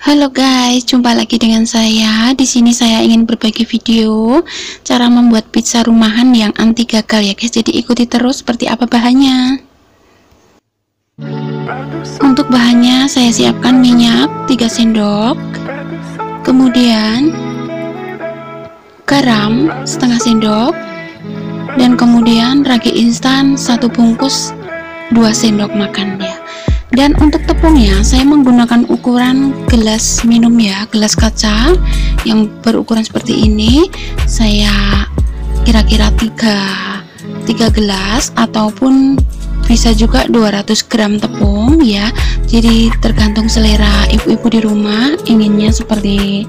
Halo guys, jumpa lagi dengan saya. Di sini saya ingin berbagi video cara membuat pizza rumahan yang anti gagal ya guys. Jadi ikuti terus seperti apa bahannya. Untuk bahannya saya siapkan minyak 3 sendok, kemudian garam setengah sendok, dan kemudian ragi instan 1 bungkus 2 sendok makan ya. Dan untuk tepungnya saya menggunakan ukuran gelas minum ya, gelas kaca yang berukuran seperti ini. Saya kira-kira 3 gelas ataupun bisa juga 200 gram tepung ya. Jadi tergantung selera ibu-ibu di rumah, inginnya seperti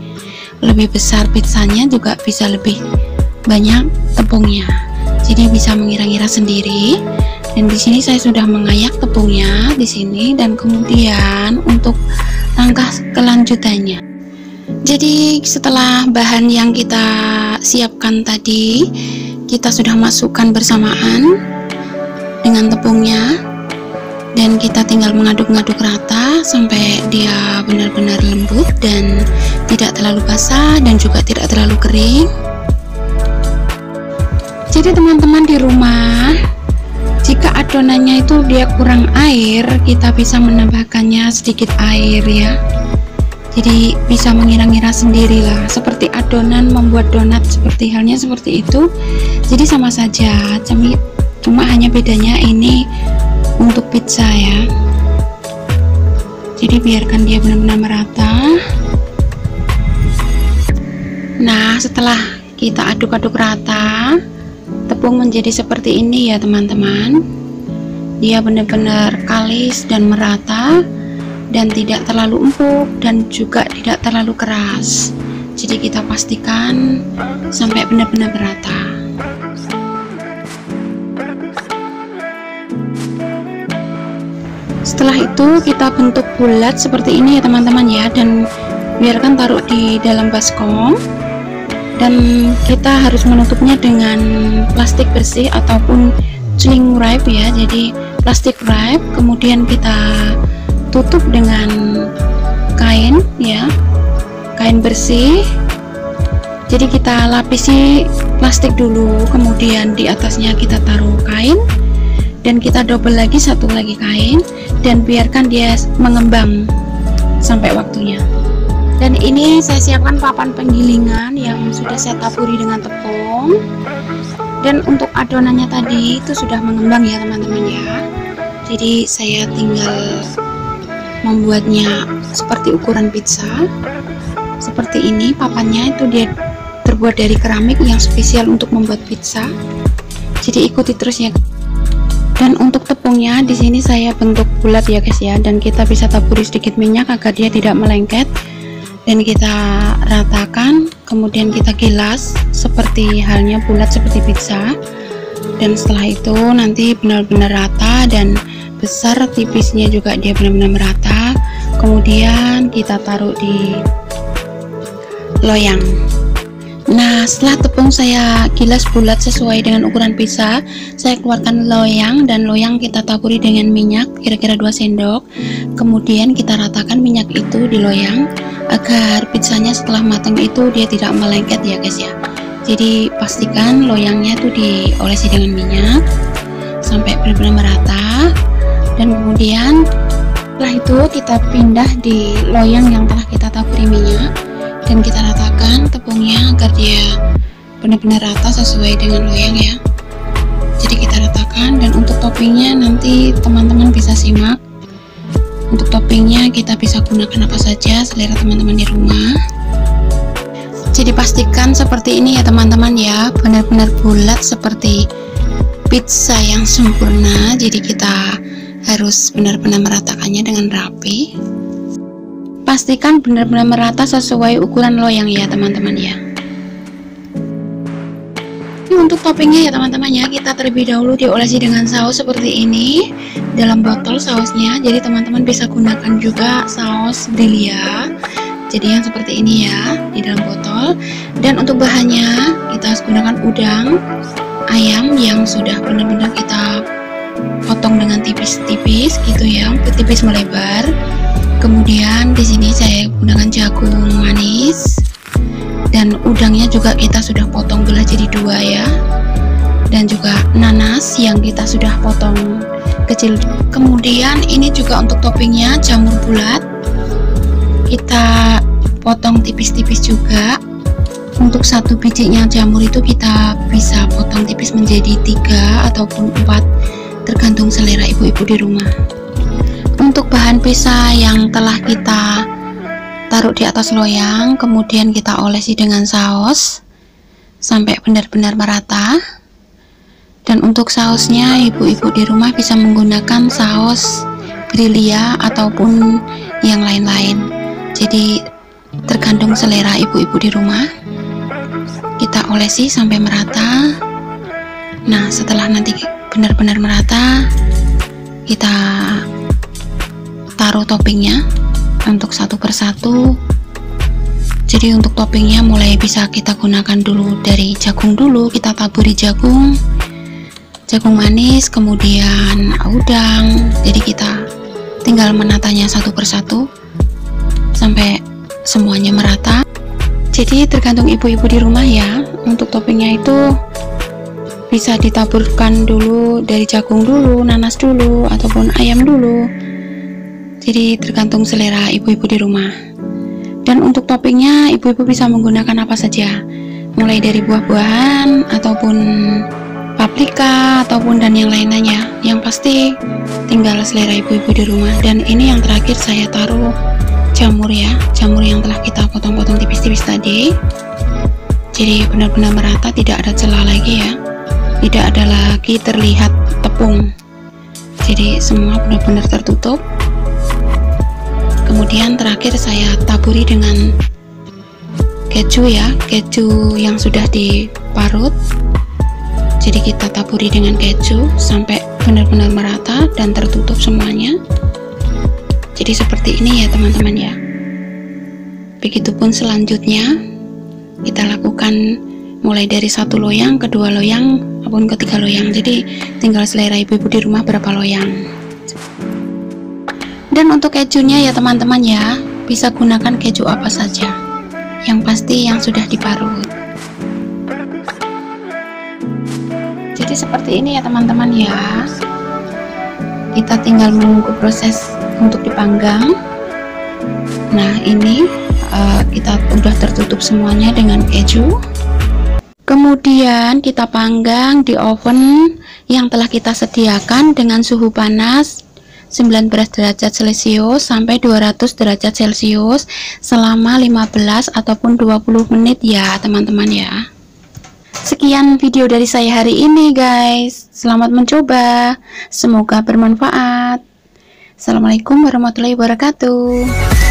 lebih besar pizzanya juga bisa lebih banyak tepungnya. Jadi bisa mengira-ngira sendiri. Dan di sini saya sudah mengayak tepungnya di sini, dan kemudian untuk langkah kelanjutannya. Jadi setelah bahan yang kita siapkan tadi kita sudah masukkan bersamaan dengan tepungnya, dan kita tinggal mengaduk-ngaduk rata sampai dia benar-benar lembut dan tidak terlalu basah dan juga tidak terlalu kering. Jadi teman-teman di rumah, jika adonannya itu dia kurang air, kita bisa menambahkannya sedikit air ya. Jadi bisa mengira-ngira sendirilah, seperti adonan membuat donat seperti halnya seperti itu. Jadi sama saja, cuma hanya bedanya ini untuk pizza ya. Jadi biarkan dia benar-benar merata. Nah, setelah kita aduk-aduk rata, tepung menjadi seperti ini ya teman-teman. Dia benar-benar kalis dan merata, dan tidak terlalu empuk dan juga tidak terlalu keras. Jadi kita pastikan sampai benar-benar merata. Setelah itu kita bentuk bulat seperti ini ya teman-teman ya, dan biarkan taruh di dalam baskom. Dan kita harus menutupnya dengan plastik bersih ataupun cling wrap ya. Jadi plastik wrap, kemudian kita tutup dengan kain ya, kain bersih. Jadi kita lapisi plastik dulu, kemudian di atasnya kita taruh kain, dan kita double lagi satu lagi kain, dan biarkan dia mengembang sampai waktunya. Dan ini saya siapkan papan penggilingan yang sudah saya taburi dengan tepung. Dan untuk adonannya tadi itu sudah mengembang ya teman-teman ya. Jadi saya tinggal membuatnya seperti ukuran pizza. Seperti ini papannya, itu dia terbuat dari keramik yang spesial untuk membuat pizza. Jadi ikuti terus ya. Dan untuk tepungnya di sini saya bentuk bulat ya guys ya, dan kita bisa taburi sedikit minyak agar dia tidak melengket. Dan kita ratakan, kemudian kita gilas seperti halnya bulat seperti pizza. Dan setelah itu nanti benar-benar rata dan besar, tipisnya juga dia benar-benar merata. Kemudian kita taruh di loyang. Nah, setelah tepung saya gilas bulat sesuai dengan ukuran pizza, saya keluarkan loyang, dan loyang kita taburi dengan minyak kira-kira 2 sendok. Kemudian kita ratakan minyak itu di loyang agar pizzanya setelah matang itu dia tidak melengket ya guys ya. Jadi pastikan loyangnya itu diolesi dengan minyak sampai benar-benar merata. Dan kemudian setelah itu kita pindah di loyang yang telah kita taburi minyak, dan kita ratakan tepungnya agar dia benar-benar rata sesuai dengan loyang ya. Jadi kita ratakan. Dan untuk toppingnya nanti teman-teman bisa simak. Untuk toppingnya kita bisa gunakan apa saja selera teman-teman di rumah. Jadi pastikan seperti ini ya teman-teman ya, benar-benar bulat seperti pizza yang sempurna. Jadi kita harus benar-benar meratakannya dengan rapi. Pastikan benar-benar merata sesuai ukuran loyang ya teman-teman ya. Untuk toppingnya ya teman-teman ya, kita terlebih dahulu diolesi dengan saus seperti ini dalam botol sausnya. Jadi teman-teman bisa gunakan juga saus Delia, jadi yang seperti ini ya, di dalam botol. Dan untuk bahannya kita harus gunakan udang ayam yang sudah benar-benar kita potong dengan tipis-tipis gitu ya, tipis melebar. Kemudian di sini saya gunakan jagung manis, dan udangnya juga kita sudah potong belah jadi 2 ya, dan juga nanas yang kita sudah potong kecil. Kemudian ini juga untuk toppingnya jamur bulat, kita potong tipis-tipis juga. Untuk 1 bijinya jamur itu kita bisa potong tipis menjadi 3 ataupun 4, tergantung selera ibu-ibu di rumah. Untuk bahan pizza yang telah kita taruh di atas loyang, kemudian kita olesi dengan saus sampai benar-benar merata. Dan untuk sausnya, ibu-ibu di rumah bisa menggunakan saus Grillya ataupun yang lain-lain, jadi tergantung selera ibu-ibu di rumah. Kita olesi sampai merata. Nah, setelah nanti benar-benar merata, kita taruh toppingnya untuk satu persatu. Jadi untuk toppingnya mulai bisa kita gunakan dulu dari jagung dulu, kita taburi jagung manis, kemudian udang. Jadi kita tinggal menatanya satu persatu sampai semuanya merata. Jadi tergantung ibu-ibu di rumah ya. Untuk toppingnya itu bisa ditaburkan dulu dari jagung dulu, nanas dulu, ataupun ayam dulu. Jadi tergantung selera ibu-ibu di rumah. Dan untuk toppingnya ibu-ibu bisa menggunakan apa saja, mulai dari buah-buahan ataupun paprika ataupun dan yang lain-lainnya. Yang pasti tinggal selera ibu-ibu di rumah. Dan ini yang terakhir saya taruh jamur ya, jamur yang telah kita potong-potong tipis-tipis tadi. Jadi benar-benar merata, tidak ada celah lagi ya, tidak ada lagi terlihat tepung, jadi semua benar-benar tertutup. Kemudian terakhir saya taburi dengan keju ya, keju yang sudah diparut. Jadi kita taburi dengan keju sampai benar-benar merata dan tertutup semuanya. Jadi seperti ini ya teman-teman ya. Begitupun selanjutnya kita lakukan mulai dari 1 loyang, kedua loyang, maupun ketiga loyang. Jadi tinggal selera ibu-ibu di rumah berapa loyang. Dan untuk kejunya ya teman-teman ya, bisa gunakan keju apa saja, yang pasti yang sudah diparut. Jadi seperti ini ya teman-teman ya. Kita tinggal menunggu proses untuk dipanggang. Nah ini kita udah tertutup semuanya dengan keju. Kemudian kita panggang di oven yang telah kita sediakan dengan suhu panas 19 derajat celcius sampai 200 derajat celcius selama 15 ataupun 20 menit ya teman-teman ya. Sekian video dari saya hari ini guys. Selamat mencoba, semoga bermanfaat. Assalamualaikum warahmatullahi wabarakatuh.